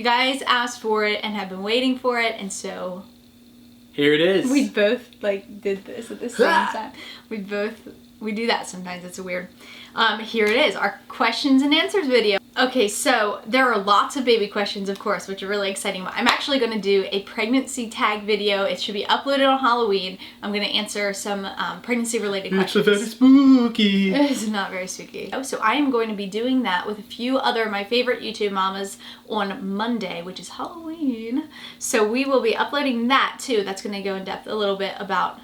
guys asked for it and have been waiting for it, and so here it is. We both like did this at the same time. We do that sometimes. It's weird. Here it is, our questions and answers video. Okay, so there are lots of baby questions, of course, which are really exciting. I'm actually going to do a pregnancy tag video. It should be uploaded on Halloween. I'm going to answer some pregnancy-related questions. It's very spooky. It's not very spooky. So I am going to be doing that with a few other of my favorite YouTube mamas on Monday, which is Halloween. So we will be uploading that too. That's going to go in depth a little bit about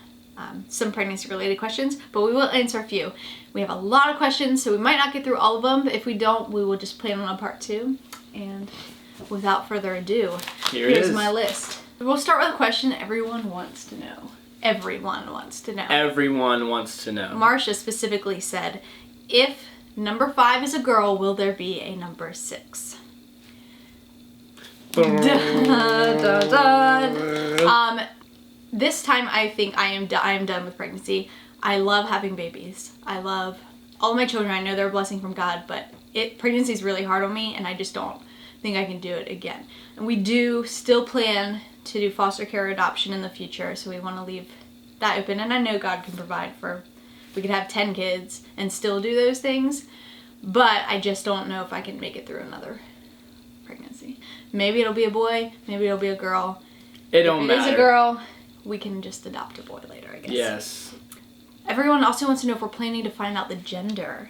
some pregnancy-related questions, but we will answer a few. We have a lot of questions, so we might not get through all of them, but if we don't, we will just plan on a part 2. And without further ado, here's my list. We'll start with a question everyone wants to know. Everyone wants to know. Everyone wants to know. Marsha specifically said, if number 5 is a girl, will there be a number 6? Dun, dun, dun. This time I think I am done with pregnancy. I love having babies. I love all my children. I know they're a blessing from God, but pregnancy is really hard on me, and I just don't think I can do it again. And we do still plan to do foster care or adoption in the future, so we want to leave that open. And I know God can provide we could have 10 kids and still do those things, but I just don't know if I can make it through another pregnancy. Maybe it'll be a boy, maybe it'll be a girl. It don't matter. If it is a girl, we can just adopt a boy later, I guess. Yes. Everyone also wants to know if we're planning to find out the gender.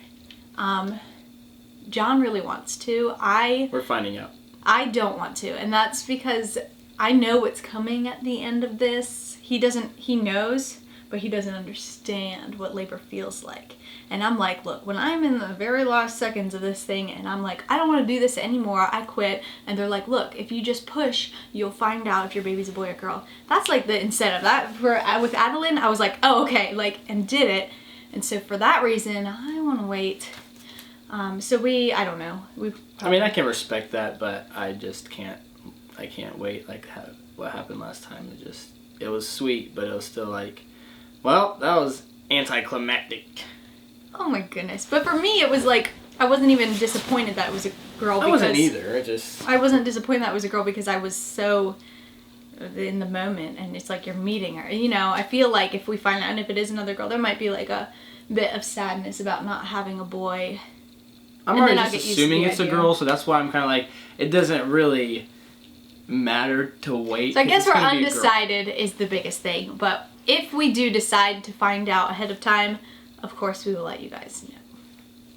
John really wants to. We're finding out. I don't want to, and that's because I know what's coming at the end of this. He knows, but he doesn't understand what labor feels like. And I'm like, look, when I'm in the very last seconds of this thing and I'm like, I don't want to do this anymore, I quit. And they're like, look, if you just push, you'll find out if your baby's a boy or girl. That's like the incentive. With Adeline, I was like, oh, okay, and did it. And so for that reason, I want to wait. I don't know. I can respect that, but I just can't wait. Like what happened last time, it was sweet, but it was still like, well, that was anticlimactic. Oh my goodness. But for me, it was like, I wasn't even disappointed that it was a girl. I wasn't either. I wasn't disappointed that it was a girl because I was so in the moment, and it's like you're meeting her. I feel like if we find out, and if it is another girl, there might be like a bit of sadness about not having a boy. I'm already just assuming it's a girl, so that's why I'm kind of like, it doesn't really matter to wait. So I guess we're undecided is the biggest thing, but if we do decide to find out ahead of time, of course we will let you guys know.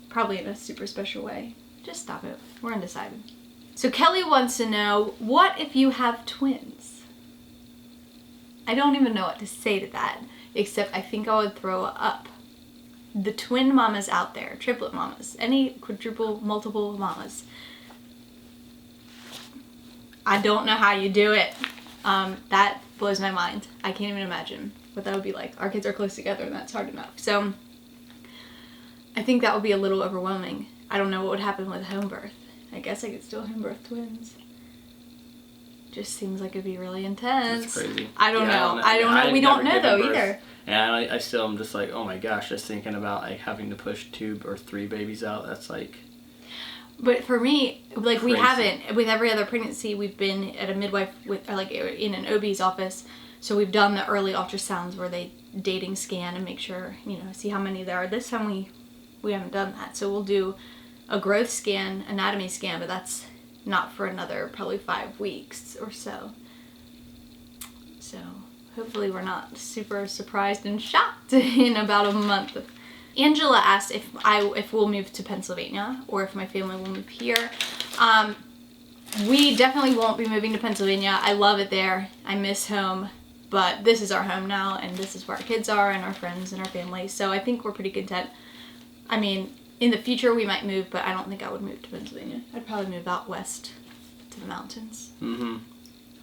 Probably in a super special way. Just stop it. We're undecided. So Kelly wants to know, what if you have twins? I don't even know what to say to that, except I think I would throw up. The twin mamas out there, triplet mamas, any quadruple, multiple mamas. I don't know how you do it. That blows my mind. I can't even imagine what that would be like. Our kids are close together and that's hard enough. So I think that would be a little overwhelming. I don't know what would happen with home birth. I guess I could still home birth twins. Just seems like it'd be really intense. That's crazy. I don't know. I don't know. We don't know though either. And I still am just like, oh my gosh, just thinking about like having to push 2 or 3 babies out. That's like. But for me, like crazy. We haven't, with every other pregnancy, we've been at a midwife in an OB's office. So we've done the early ultrasounds where they dating scan and make sure, see how many there are. This time we haven't done that. So we'll do a growth scan, anatomy scan, but that's not for another probably 5 weeks or so. So hopefully we're not super surprised and shocked in about a month. Angela asked if we'll move to Pennsylvania or if my family will move here. We definitely won't be moving to Pennsylvania. I love it there. I miss home, but this is our home now, and this is where our kids are and our friends and our family. So I think we're pretty content. I mean, in the future we might move, but I don't think I would move to Pennsylvania. I'd probably move out west to the mountains. Mm-hmm.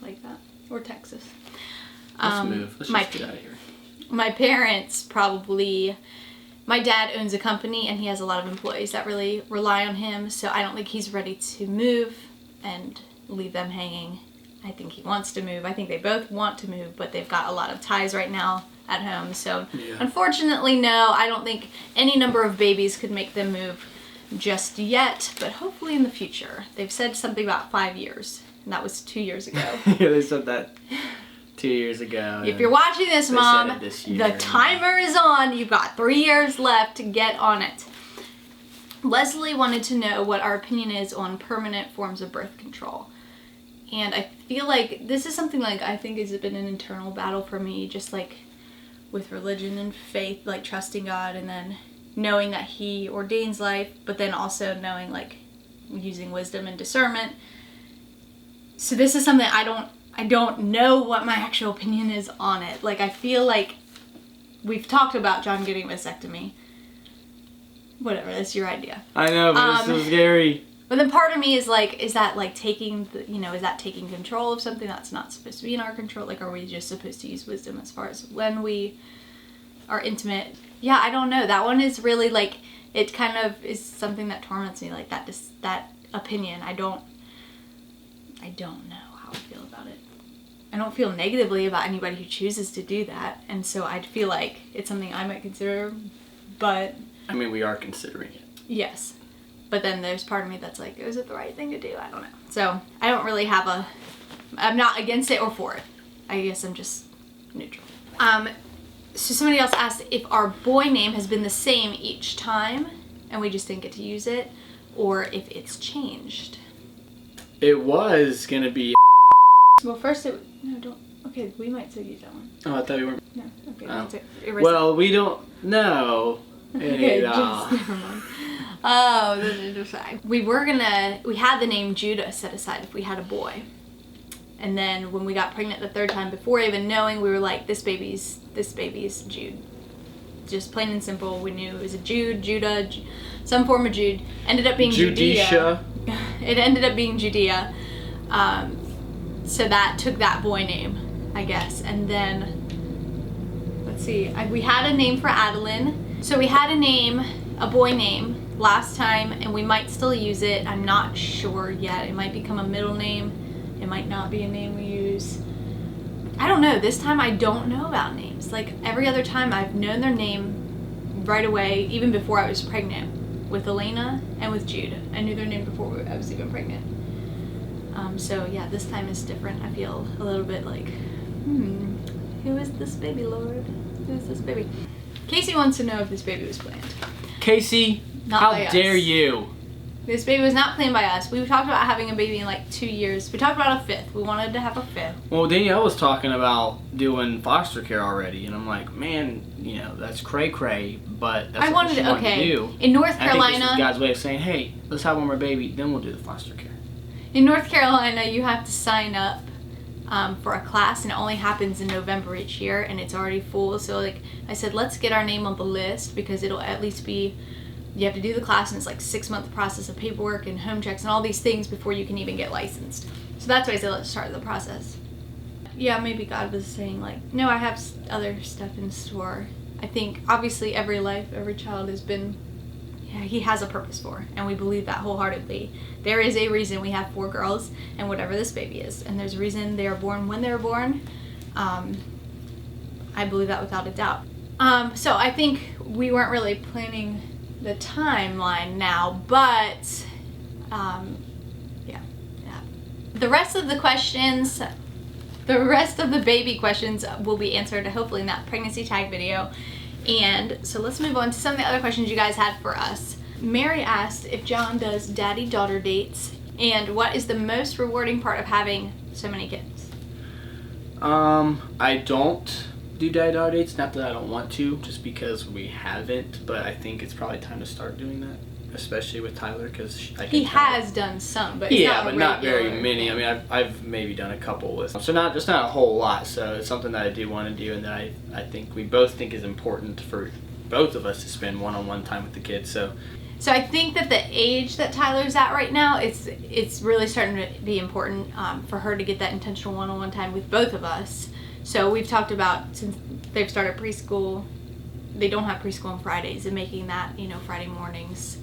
Like that. Or Texas. Let's move. Let's just get out of here. My parents probably... My dad owns a company and he has a lot of employees that really rely on him, so I don't think he's ready to move and leave them hanging. I think he wants to move. I think they both want to move, but they've got a lot of ties right now at home. So Unfortunately, no, I don't think any number of babies could make them move just yet, but hopefully in the future. They've said something about 5 years and that was 2 years ago. Yeah, they said that 2 years ago. If you're watching this, Mom, this year, the timer is on. You've got 3 years left to get on it. Leslie wanted to know what our opinion is on permanent forms of birth control. And I feel like this is something like I think has been an internal battle for me, just like with religion and faith, like trusting God and then knowing that He ordains life, but then also knowing like using wisdom and discernment. So this is something I don't know what my actual opinion is on it. Like I feel like we've talked about John getting a vasectomy. Whatever, that's your idea. I know, but it's so scary. But then part of me is like, is that like taking, is that taking control of something that's not supposed to be in our control? Like, are we just supposed to use wisdom as far as when we are intimate? Yeah, I don't know. That one is really like, it kind of is something that torments me, like that opinion. I don't know how I feel about it. I don't feel negatively about anybody who chooses to do that. And so I feel like it's something I might consider, but... I mean, we are considering it. Yes. But then there's part of me that's like, is it the right thing to do? I don't know. So I don't really have I'm not against it or for it. I guess I'm just neutral. So somebody else asked if our boy name has been the same each time and we just didn't get to use it, or if it's changed. It was going to be... Well, first okay, we might still use that one. Oh, I thought you weren't... No, okay. Oh. Well, we don't know. Okay, just never mind. Oh, this is just fine. We had the name Judah set aside if we had a boy. And then when we got pregnant the third time, before even knowing, we were like, this baby's Jude. Just plain and simple. We knew it was a Judah, some form of Jude. Ended up being Judea. It ended up being Judea. So that took that boy name, I guess. And then, let's see, we had a name for Adeline. So we had a boy name last time, and we might still use it. I'm not sure yet. It might become a middle name. It might not be a name we use. I don't know. This time I don't know about names. Like every other time I've known their name right away, even before I was pregnant with Elena and with Jude. I knew their name before I was even pregnant. So yeah, this time is different. I feel a little bit like, who is this baby, Lord? Who is this baby? Casey wants to know if this baby was planned. Casey, how dare you? This baby was not planned by us. We talked about having a baby in like 2 years. We talked about a fifth. We wanted to have a fifth. Well, Danielle was talking about doing foster care already, and I'm like, man, that's cray-cray, but that's what she wanted to do. In North Carolina, I think this is God's way of saying, hey, let's have one more baby, then we'll do the foster care. In North Carolina, you have to sign up for a class, and it only happens in November each year, and it's already full. So like I said, let's get our name on the list, because it'll at least be, you have to do the class, and it's like 6-month process of paperwork and home checks and all these things before you can even get licensed. So that's why I said let's start the process. Yeah, maybe God was saying like, no, I have other stuff in store. I think obviously every child has been, He has a purpose for, and we believe that wholeheartedly. There is a reason we have 4 girls and whatever this baby is, and there's a reason they are born when they're born. I believe that without a doubt. So I think we weren't really planning the timeline now, but yeah. The rest of the questions, the rest of the baby questions will be answered hopefully in that pregnancy tag video. And so let's move on to some of the other questions you guys had for us. Mary asked if John does daddy-daughter dates, and what is the most rewarding part of having so many kids? I don't do daddy-daughter dates. Not that I don't want to, just because we haven't, but I think it's probably time to start doing that, especially with Tyler, because he has done some, but it's not very many. I mean, I've maybe done a couple with, so not a whole lot. So it's something that I do want to do, and that I think we both think is important for both of us to spend one-on-one time with the kids. So I think that the age that Tyler's at right now, it's really starting to be important for her to get that intentional one-on-one time with both of us. So we've talked about, since they've started preschool, they don't have preschool on Fridays, and making that, Friday mornings.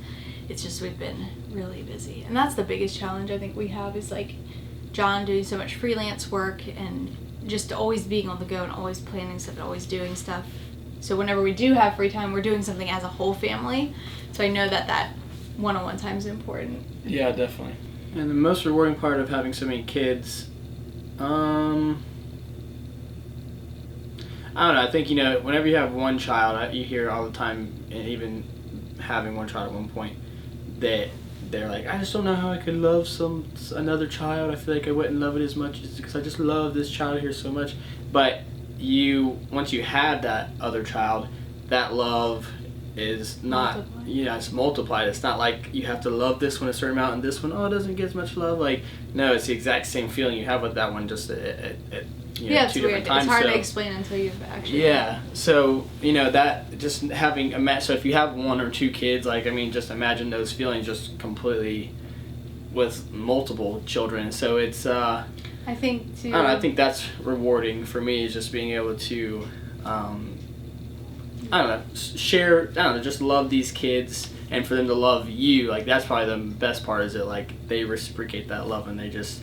It's just we've been really busy. And that's the biggest challenge I think we have, is like John doing so much freelance work and just always being on the go and always planning stuff and always doing stuff. So whenever we do have free time, we're doing something as a whole family. So I know that one-on-one time is important. Yeah, definitely. And the most rewarding part of having so many kids, I don't know. I think, whenever you have one child, you hear all the time, and even having one child at one point, that they're like, I just don't know how I could love another child. I feel like I wouldn't love it as much because I just love this child here so much. But once you have that other child, that love is not, it's multiplied. It's not like you have to love this one a certain amount and this one, it doesn't get as much love. Like, no, it's the exact same feeling you have with that one, just at it's two weird. different times. It's hard to explain until you've actually. Yeah. So, that just having so if you have one or two kids, just imagine those feelings just completely with multiple children. So it's, I think too. I think that's rewarding for me, is just being able to, share, just love these kids, and for them to love you. Like, that's probably the best part, is that, like, they reciprocate that love, and they just,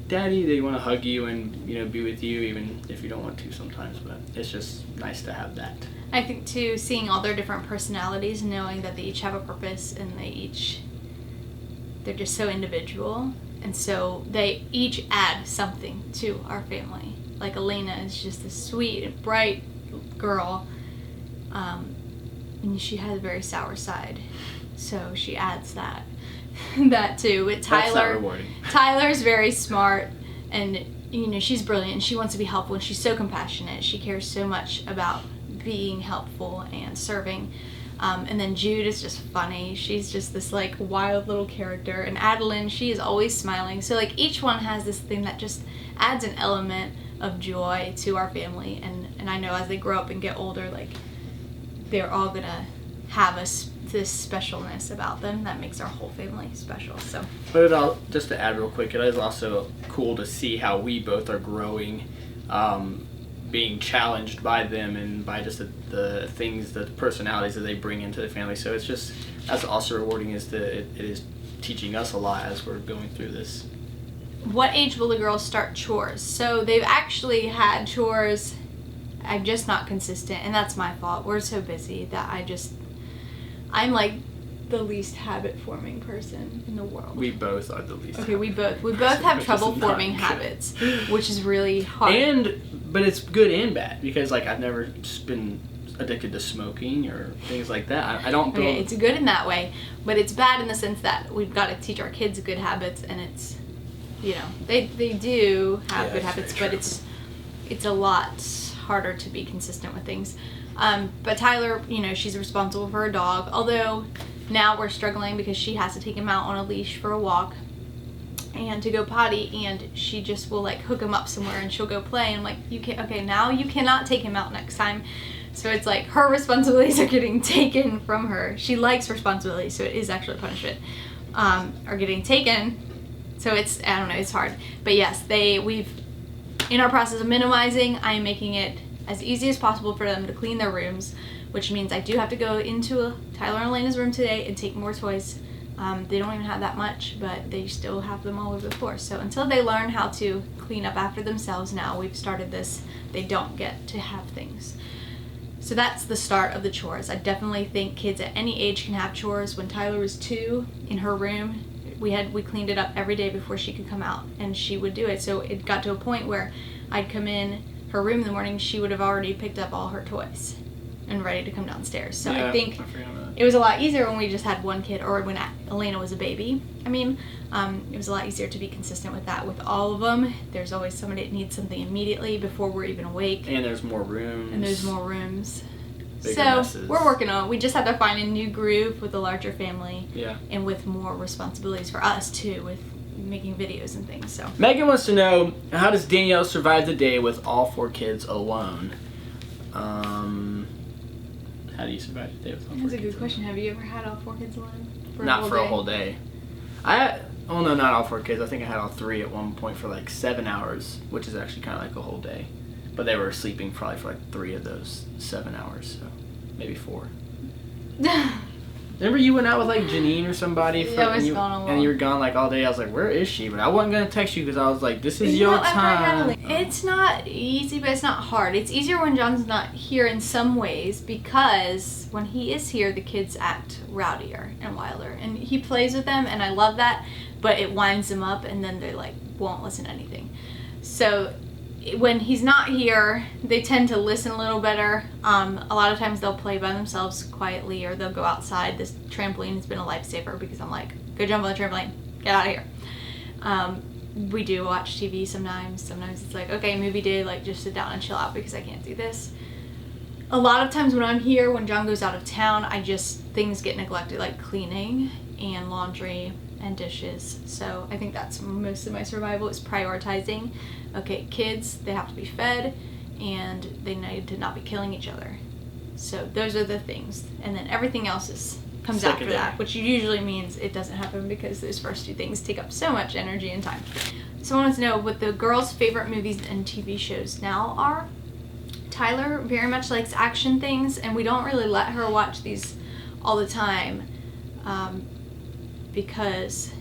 Daddy, they want to hug you and, be with you, even if you don't want to sometimes. But it's just nice to have that. I think too, seeing all their different personalities, knowing that they each have a purpose, and they're just so individual, and so they each add something to our family. Like, Elena is just this sweet, bright girl, and she has a very sour side, so she adds that too. With Tyler, that's not rewarding. Tyler's very smart, and she's brilliant, and she wants to be helpful, and she's so compassionate. She cares so much about being helpful and serving. And then Jude is just funny. She's just this, like, wild little character. And Adeline, she is always smiling. So, like, each one has this thing that just adds an element of joy to our family. And I know as they grow up and get older, like, they're all gonna have this specialness about them that makes our whole family special. So, but just to add real quick, it is also cool to see how we both are growing, being challenged by them and by just the things, the personalities that they bring into the family. So that's also rewarding, is that it is teaching us a lot as we're going through this. What age will the girls start chores? So they've actually had chores. I'm just not consistent, and that's my fault. We're so busy that I'm like the least habit-forming person in the world. We both are the least. Okay, we both have trouble forming habits, which is really hard. But it's good and bad, because, like, I've never been addicted to smoking or things like that. I don't. Okay, it's good in that way, but it's bad in the sense that we've got to teach our kids good habits, and it's, they do have good habits, but it's a lot harder to be consistent with things. But Tyler, she's responsible for her dog, although now we're struggling because she has to take him out on a leash for a walk and to go potty, and she just will, like, hook him up somewhere and she'll go play, and I'm like, now you cannot take him out next time. So it's like her responsibilities are getting taken from her. She likes responsibility, so it is actually a punishment, are getting taken. So it's, I don't know, it's hard. But yes, we've, in our process of minimizing, I am making it as easy as possible for them to clean their rooms, which means I do have to go into Tyler and Elena's room today and take more toys. They don't even have that much, but they still have them all over the floor. So until they learn how to clean up after themselves, now we've started this, they don't get to have things. So that's the start of the chores. I definitely think kids at any age can have chores. When Tyler was 2, in her room, we cleaned it up every day before she could come out, and she would do it. So it got to a point where I'd come in her room in the morning, she would have already picked up all her toys and ready to come downstairs. So I think it was a lot easier when we just had one kid, or when Elena was a baby. It was a lot easier to be consistent with that. With all of them, there's always somebody that needs something immediately before we're even awake. And there's more rooms. So messes. We're working on it. We just have to find a new groove with a larger family. Yeah. And with more responsibilities for us too, with making videos and things. So Megan wants to know, how does Danielle survive the day with all 4 kids alone? How do you survive the day with all 4 kids? That's a good question. Have you ever had all 4 kids alone? Not for a whole day. No, not all 4 kids. I think I had all 3 at one point for like 7 hours, which is actually kind of like a whole day. But they were sleeping probably for like 3 of those 7 hours, so maybe 4. Remember you went out with like Janine or somebody? And you were gone like all day. I was like, where is she? But I wasn't going to text you because I was like, this is your time. It's not easy, but it's not hard. It's easier when John's not here in some ways, because when he is here, the kids act rowdier and wilder. And he plays with them, and I love that. but it winds them up, and then they like won't listen to anything. So when he's not here, they tend to listen a little better. A lot of times they'll play by themselves quietly, or they'll go outside. This trampoline has been a lifesaver because I'm like, go jump on the trampoline, get out of here. We do watch TV sometimes. Sometimes it's like, okay, movie day, like just sit down and chill out because I can't do this. A lot of times when I'm here, when John goes out of town, things get neglected, like cleaning and laundry and dishes. So I think that's most of my survival, is prioritizing. Okay, kids, they have to be fed, and they need to not be killing each other. So those are the things, and then everything else comes after that, which usually means it doesn't happen because those first two things take up so much energy and time. So I wanted to know what the girls' favorite movies and TV shows now are. Tyler very much likes action things, and we don't really let her watch these all the time because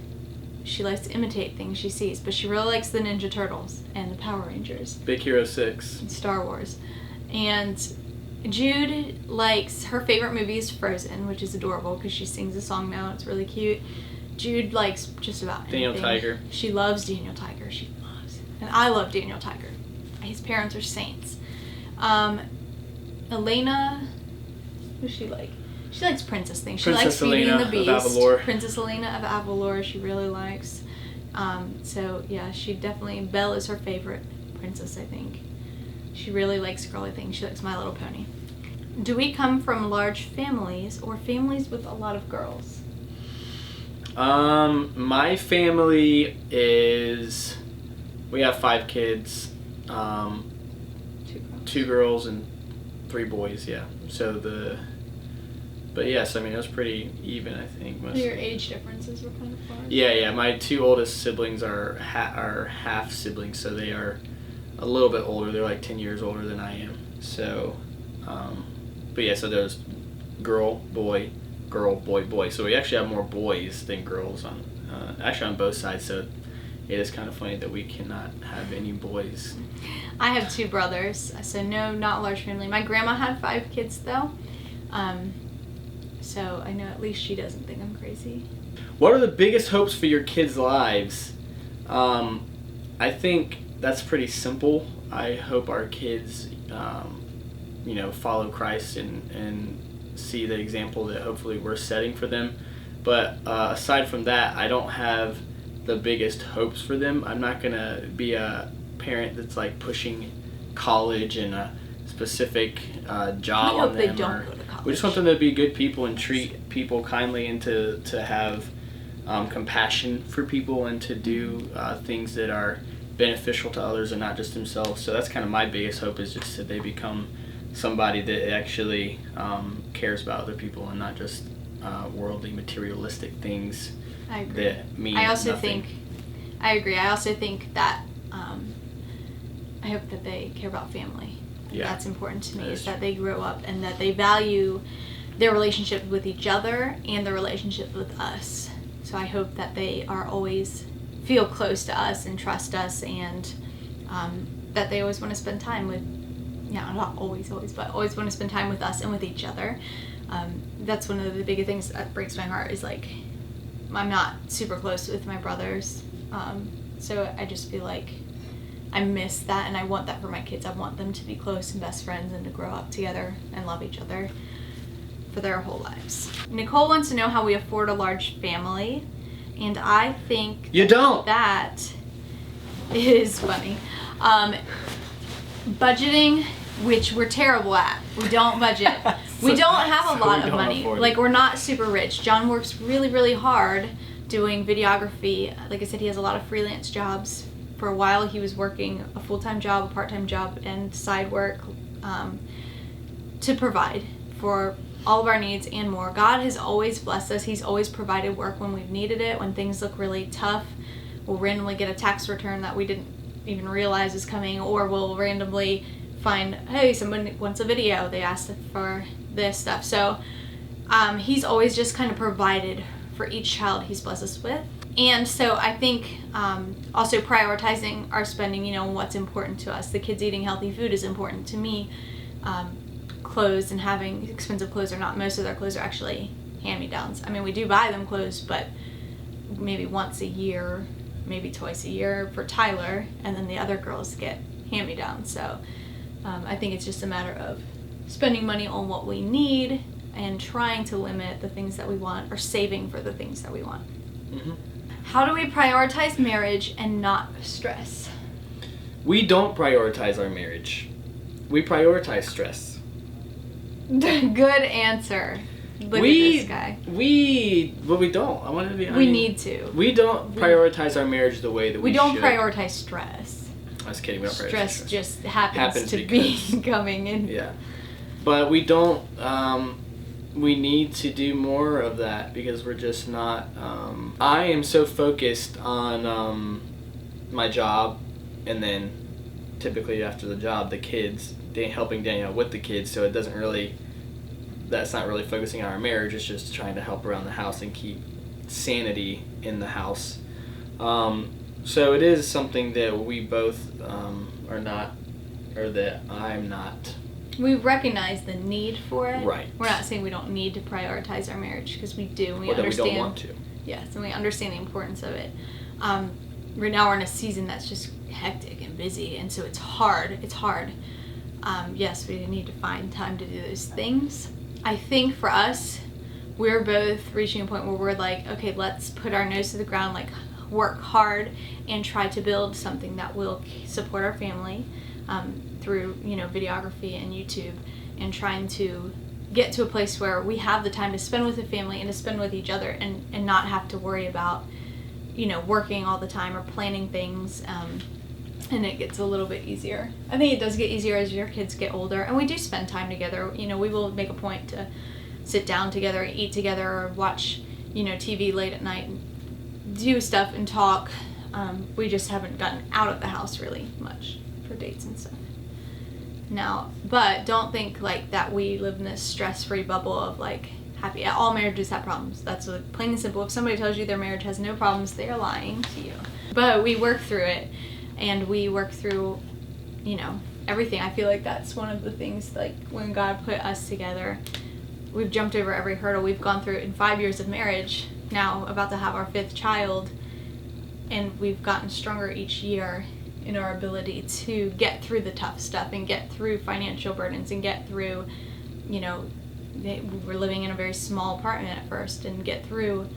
she likes to imitate things she sees, but she really likes the Ninja Turtles and the Power Rangers. Big Hero 6. And Star Wars. And Jude likes, her favorite movie is Frozen, which is adorable because she sings a song now. It's really cute. Jude likes just about anything. Daniel Tiger. She loves Daniel Tiger. She loves. And I love Daniel Tiger. His parents are saints. Elena, who's she like? She likes princess things. She likes Beauty and the Beast. Princess Elena of Avalor, she really likes. So yeah, she definitely, Belle is her favorite princess, I think. She really likes girly things. She likes My Little Pony. Do we come from large families or families with a lot of girls? My family is, we have 5 kids, 2 girls and 3 boys, yeah. But yes, I mean, it was pretty even, I think. Mostly. Your age differences were kind of far. Yeah. My 2 oldest siblings are half siblings, so they are a little bit older. They're like 10 years older than I am. So, but yeah, so there's girl, boy, boy. So we actually have more boys than girls on both sides. So it is kind of funny that we cannot have any boys. I have 2 brothers, so no, not a large family. My grandma had 5 kids though. So I know at least she doesn't think I'm crazy. What are the biggest hopes for your kids' lives? I think that's pretty simple. I hope our kids, follow Christ and see the example that hopefully we're setting for them. But aside from that, I don't have the biggest hopes for them. I'm not going to be a parent that's like pushing college and a specific job on them. They don't go to college. We just want them to be good people and treat people kindly, and to have compassion for people, and to do things that are beneficial to others and not just themselves. So that's kind of my biggest hope, is just that they become somebody that actually cares about other people and not just worldly, materialistic things. I agree. That mean nothing. I agree. I also think that I hope that they care about family. Yeah. That's important to me, is that they grow up and that they value their relationship with each other and their relationship with us. So I hope that they are always feel close to us and trust us, and that they always want to spend time with, not always, but always want to spend time with us and with each other. That's one of the big things that breaks my heart, is like, I'm not super close with my brothers. So I just feel like I miss that, and I want that for my kids. I want them to be close and best friends and to grow up together and love each other for their whole lives. Nicole wants to know how we afford a large family, and I think you don't. That is funny. Budgeting, which we're terrible at. We don't budget. We don't have a lot of money. Like, we're not super rich. John works really, really hard doing videography. Like I said, he has a lot of freelance jobs. For a while, he was working a full-time job, a part-time job, and side work to provide for all of our needs and more. God has always blessed us. He's always provided work when we've needed it. When things look really tough, we'll randomly get a tax return that we didn't even realize is coming, or we'll randomly find, hey, someone wants a video. They asked for this stuff. So he's always just kind of provided for each child he's blessed us with. And so I think also prioritizing our spending, what's important to us. The kids eating healthy food is important to me. Clothes and having expensive clothes are not. Most of their clothes are actually hand-me-downs. I mean, we do buy them clothes, but maybe once a year, maybe twice a year for Tyler, and then the other girls get hand-me-downs. So I think it's just a matter of spending money on what we need and trying to limit the things that we want, or saving for the things that we want. Mm-hmm. How do we prioritize marriage and not stress? We don't prioritize our marriage. We prioritize stress. Good answer. Look at this guy. We don't. I wanted to be. We need to. We don't prioritize our marriage the way that we should. We don't prioritize stress. I was kidding. We don't prioritize stress. Stress just happens to be coming in. Yeah, but we don't. We need to do more of that because we're just not. I am so focused on my job, and then typically after the job, the kids. Helping Danielle with the kids, so it doesn't really. That's not really focusing on our marriage. It's just trying to help around the house and keep sanity in the house. So it is something that we both are not, or that I'm not. We recognize the need for it. Right. We're not saying we don't need to prioritize our marriage, because we do. We or that understand. we don't want to. Yes, and we understand the importance of it. Right now we're in a season that's just hectic and busy, and so it's hard. It's hard. Yes, we need to find time to do those things. I think for us, we're both reaching a point where we're like, okay, let's put our nose to the ground, like work hard and try to build something that will support our family through, videography and YouTube, and trying to get to a place where we have the time to spend with the family and to spend with each other, and not have to worry about, working all the time or planning things. And it gets a little bit easier. I think it does get easier as your kids get older, and we do spend time together. We will make a point to sit down together, eat together, or watch, TV late at night and do stuff and talk. We just haven't gotten out of the house really much for dates and stuff. Now, but don't think like that we live in this stress-free bubble of like happy. All marriages have problems. That's plain and simple. If somebody tells you their marriage has no problems, they are lying to you. But we work through it. And we work through, everything. I feel like that's one of the things, like, when God put us together, we've jumped over every hurdle. We've gone through, in 5 years of marriage, now about to have our 5th child, and we've gotten stronger each year in our ability to get through the tough stuff and get through financial burdens and get through, we were living in a very small apartment at first, and get through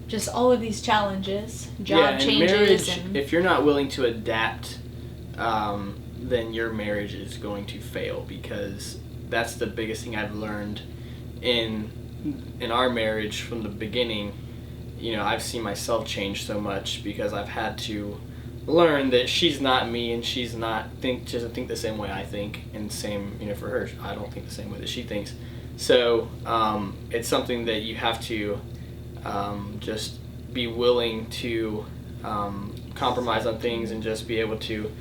just all of these challenges, job changes. Marriage, and if you're not willing to adapt, then your marriage is going to fail, because that's the biggest thing I've learned in our marriage from the beginning. I've seen myself change so much because I've had to learn that she's not me, and she doesn't think the same way I think, and same for her, I don't think the same way that she thinks. So it's something that you have to just be willing to compromise on things, and just be able to,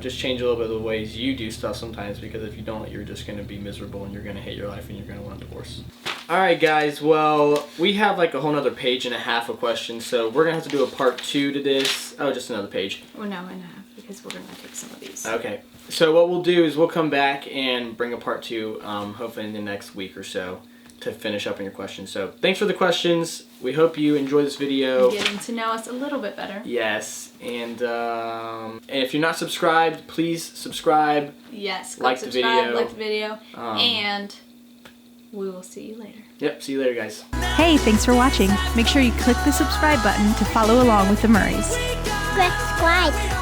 just change a little bit of the ways you do stuff sometimes, because if you don't, you're just going to be miserable, and you're going to hate your life, and you're going to want a divorce. Alright guys, well, we have like a whole nother page and a half of questions, so we're going to have to do a part 2 to this. Oh, just another page. Well, no, and a half, because we're going to take some of these. Okay, so what we'll do is we'll come back and bring a part 2, hopefully in the next week or so, to finish up on your questions. So thanks for the questions. We hope you enjoy this video. Getting to know us a little bit better. Yes, and if you're not subscribed, please subscribe. Yes, like the video. Like the video, and we will see you later. Yep, see you later, guys. Hey, thanks for watching. Make sure you click the subscribe button to follow along with the Murrays. Subscribe.